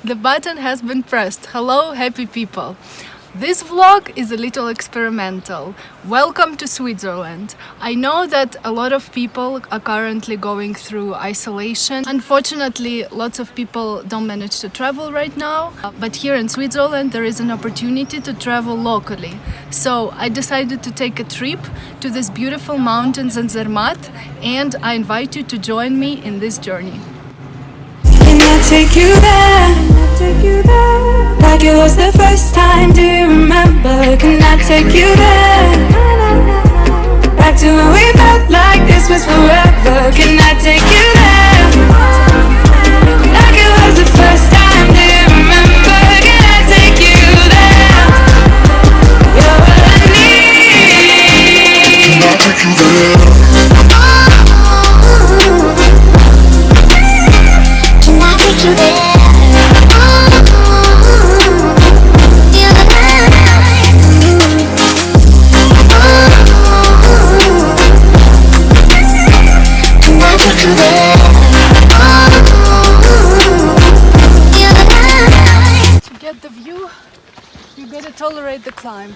The button has been pressed. Hello, happy people. This vlog is a little experimental. Welcome to Switzerland. I know that a lot of people are currently going through isolation. Unfortunately, lots of people don't manage to travel right now. But here in Switzerland, there is an opportunity to travel locally. So I decided to take a trip to these beautiful mountains in Zermatt, and I invite you to join me in this journey. Can I take you there? Like it was the first time, do you remember? Can I take you there? Back to when we felt like this was forever. Can I take you there? Like it was the first time, do you remember? Can I take you there? You're all I need. Can I take you there? Can I take you there? You gotta tolerate the climb,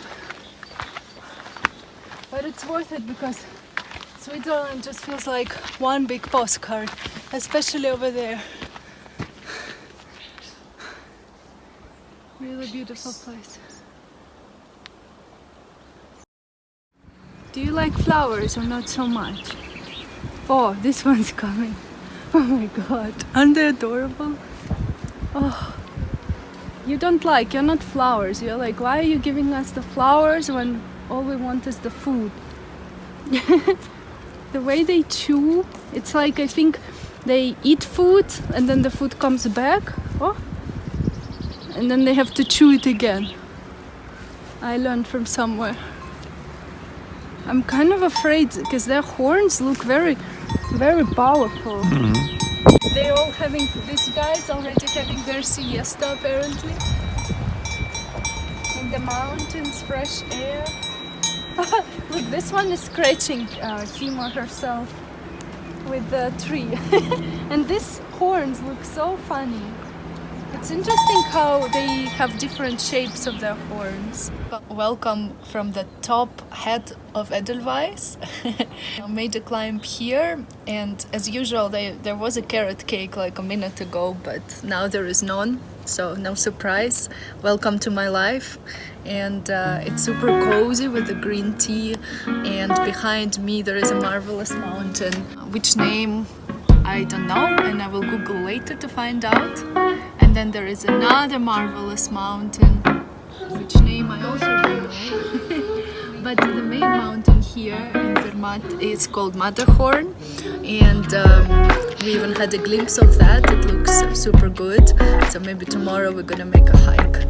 but it's worth it because Switzerland just feels like one big postcard, especially over there. Really beautiful place. Do you like flowers or not so much? Oh, this one's coming. Oh my god, aren't they adorable? Oh. You're not flowers. You're like, why are you giving us the flowers when all we want is the food? The way they chew, it's like, I think they eat food and then the food comes back. Oh, and then they have to chew it again. I learned from somewhere. I'm kind of afraid because their horns look very, very powerful. They're all having, these guys already having their siesta apparently. In the mountains, fresh air. Look, this one is scratching him or herself with the tree. And these horns look so funny. It's interesting how they have different shapes of their horns. Welcome from the top head of Edelweiss. I made a climb here, and as usual there was a carrot cake like a minute ago, but now there is none, so no surprise. Welcome to my life. And it's super cozy with the green tea, and behind me there is a marvelous mountain, which name I don't know, and I will Google later to find out. And then there is another marvelous mountain, which name I also don't know. But the main mountain here in Zermatt is called Matterhorn, and we even had a glimpse of that. It looks super good, so maybe tomorrow we're gonna make a hike.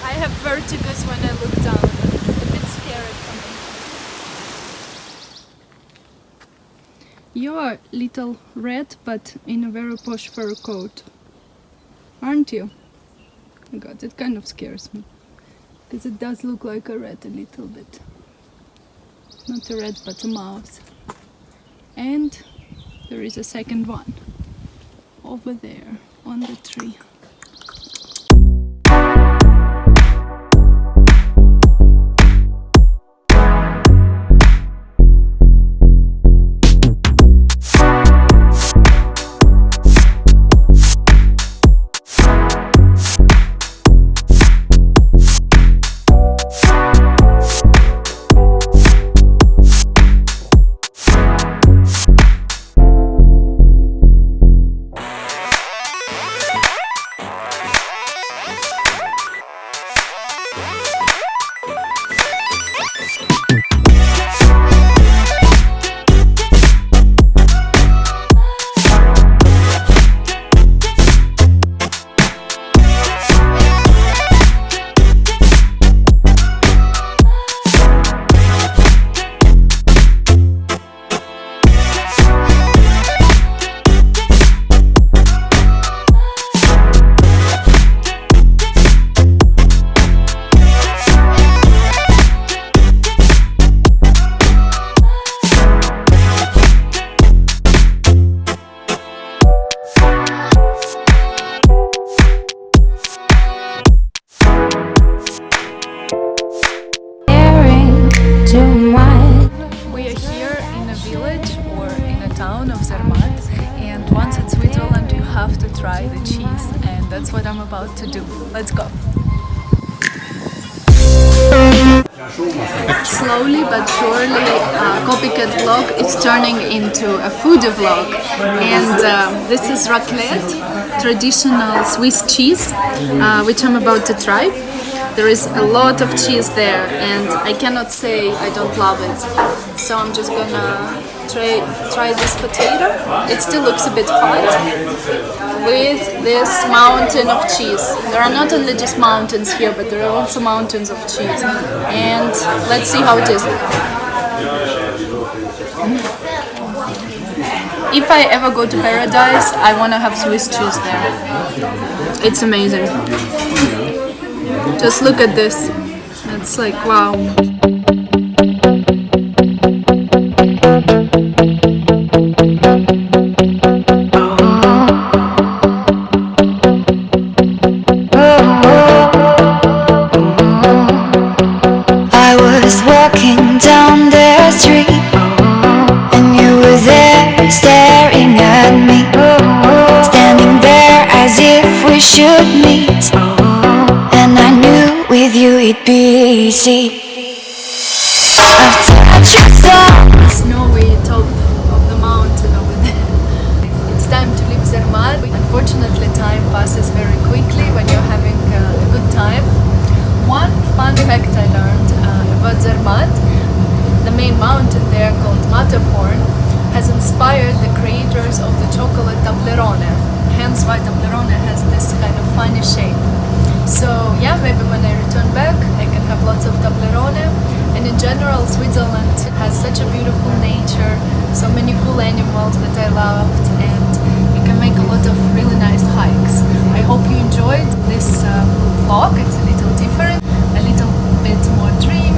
I have vertigo when I look down. It's a bit scary for me. You're a little red, but in a very posh fur coat, aren't you? Oh God, it kind of scares me, because it does look like a rat a little bit. Not a rat, but a mouse. And there is a second one over there on the tree. about to do. Let's go. Slowly but surely, copycat vlog is turning into a food vlog, and this is raclette, traditional Swiss cheese, which I'm about to try. There is a lot of cheese there, and I cannot say I don't love it. So I'm just gonna try this potato. It still looks a bit hot, with this mountain of cheese. There are not only just mountains here, but there are also mountains of cheese. And let's see how it is. If I ever go to paradise, I want to have Swiss cheese there. It's amazing. Just look at this. It's like, wow. I was walking down the street, and you were there staring at me, standing there as if we should meet. And I knew with you it'd be easy. I've touched your soul. Snowy top of the mountain over there. It's time to leave Zermatt. Unfortunately, time passes very quickly when you're having a good time. One fun fact I learned about Zermatt: the main mountain there, called Matterhorn, has inspired the creators of the chocolate Toblerone. Hence why Toblerone has this kind of funny shape. So yeah, maybe when I return back, I can have lots of Toblerone. And in general, Switzerland has such a beautiful nature, so many cool animals that I loved, and you can make a lot of really nice hikes. I hope you enjoyed this vlog. It's a little different, a little bit more dreamy.